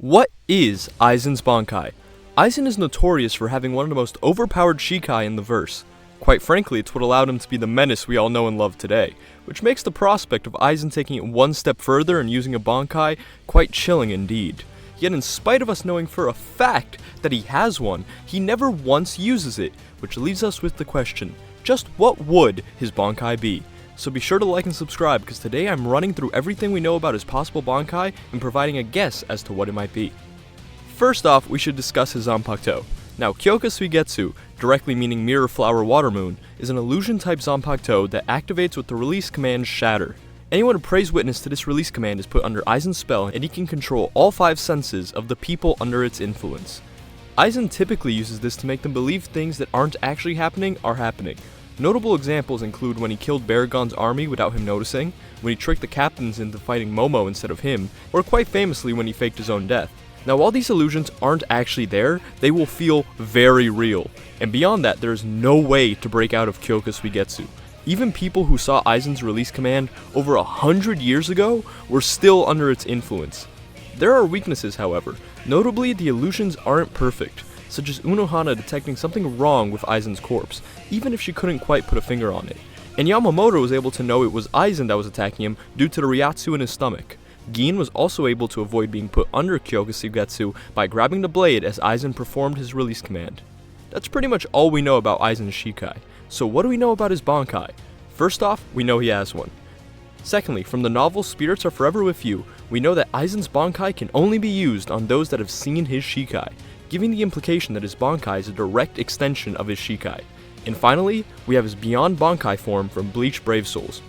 What is Aizen's Bankai? Aizen is notorious for having one of the most overpowered Shikai in the verse. Quite frankly, it's what allowed him to be the menace we all know and love today, which makes the prospect of Aizen taking it one step further and using a Bankai quite chilling indeed. Yet in spite of us knowing for a fact that he has one, he never once uses it, which leaves us with the question, just what would his Bankai be? So be sure to like and subscribe, because today I'm running through everything we know about his possible Bankai and providing a guess as to what it might be. First off, we should discuss his Zanpakuto. Now, Kyoka Suigetsu, directly meaning Mirror Flower Water Moon, is an illusion type Zanpakuto that activates with the release command Shatter. Anyone who prays witness to this release command is put under Aizen's spell, and he can control all 5 senses of the people under its influence. Aizen typically uses this to make them believe things that aren't actually happening are happening. Notable examples include when he killed Baragon's army without him noticing, when he tricked the captains into fighting Momo instead of him, or quite famously when he faked his own death. Now, while these illusions aren't actually there, they will feel very real, and beyond that, there is no way to break out of Kyoka Suigetsu. Even people who saw Aizen's release command over 100 years ago were still under its influence. There are weaknesses, however. Notably, the illusions aren't perfect, such as Unohana detecting something wrong with Aizen's corpse, even if she couldn't quite put a finger on it. And Yamamoto was able to know it was Aizen that was attacking him due to the Ryatsu in his stomach. Gin was also able to avoid being put under Kyoka Suigetsu by grabbing the blade as Aizen performed his release command. That's pretty much all we know about Aizen's Shikai. So what do we know about his Bankai? First off, we know he has one. Secondly, from the novel Spirits Are Forever With You, we know that Aizen's Bankai can only be used on those that have seen his Shikai, giving the implication that his Bankai is a direct extension of his Shikai. And finally, we have his Beyond Bankai form from Bleach Brave Souls.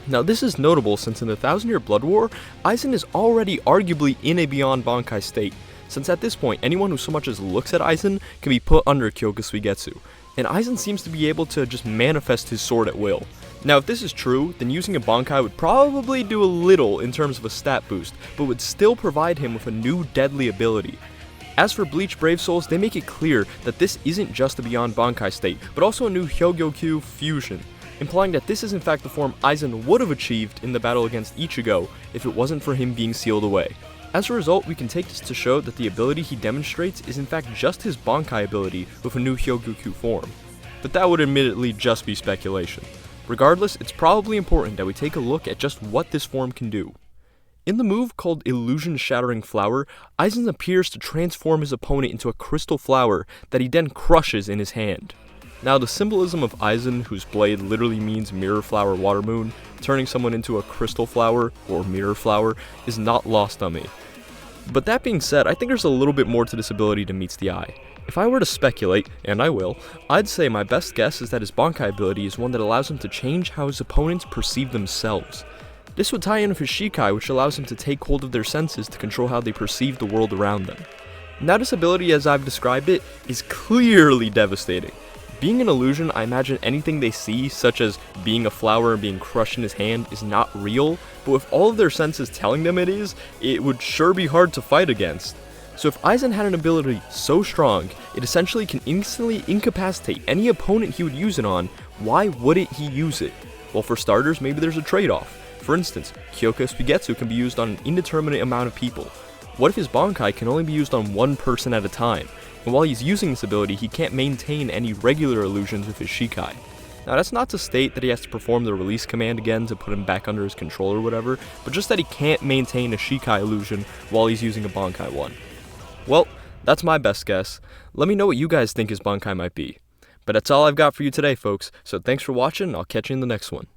Now, this is notable since in the 1000-Year Blood War, Aizen is already arguably in a Beyond Bankai state, since at this point, anyone who so much as looks at Aizen can be put under Kyoka Suigetsu, and Aizen seems to be able to just manifest his sword at will. Now, if this is true, then using a Bankai would probably do a little in terms of a stat boost, but would still provide him with a new deadly ability. As for Bleach Brave Souls, they make it clear that this isn't just a Beyond Bankai state, but also a new Hyogyo-Kyu fusion, implying that this is in fact the form Aizen would have achieved in the battle against Ichigo if it wasn't for him being sealed away. As a result, we can take this to show that the ability he demonstrates is in fact just his Bankai ability with a new Hyogyo-Kyu form. But that would admittedly just be speculation. Regardless, it's probably important that we take a look at just what this form can do. In the move called Illusion Shattering Flower, Aizen appears to transform his opponent into a crystal flower that he then crushes in his hand. Now, the symbolism of Aizen, whose blade literally means Mirror Flower Water Moon, turning someone into a crystal flower, or mirror flower, is not lost on me. But that being said, I think there's a little bit more to this ability than meets the eye. If I were to speculate, and I will, I'd say my best guess is that his Bankai ability is one that allows him to change how his opponents perceive themselves. This would tie in with his Shikai, which allows him to take hold of their senses to control how they perceive the world around them. Now, this ability, as I've described it, is clearly devastating. Being an illusion, I imagine anything they see, such as being a flower and being crushed in his hand, is not real, but with all of their senses telling them it is, it would sure be hard to fight against. So if Aizen had an ability so strong, it essentially can instantly incapacitate any opponent he would use it on, why wouldn't he use it? Well, for starters, maybe there's a trade-off. For instance, Kyoka Suigetsu can be used on an indeterminate amount of people. What if his Bankai can only be used on one person at a time? And while he's using this ability, he can't maintain any regular illusions with his Shikai. Now, that's not to state that he has to perform the release command again to put him back under his control or whatever, but just that he can't maintain a Shikai illusion while he's using a Bankai one. Well, that's my best guess. Let me know what you guys think his Bankai might be. But that's all I've got for you today, folks, so thanks for watching, and I'll catch you in the next one.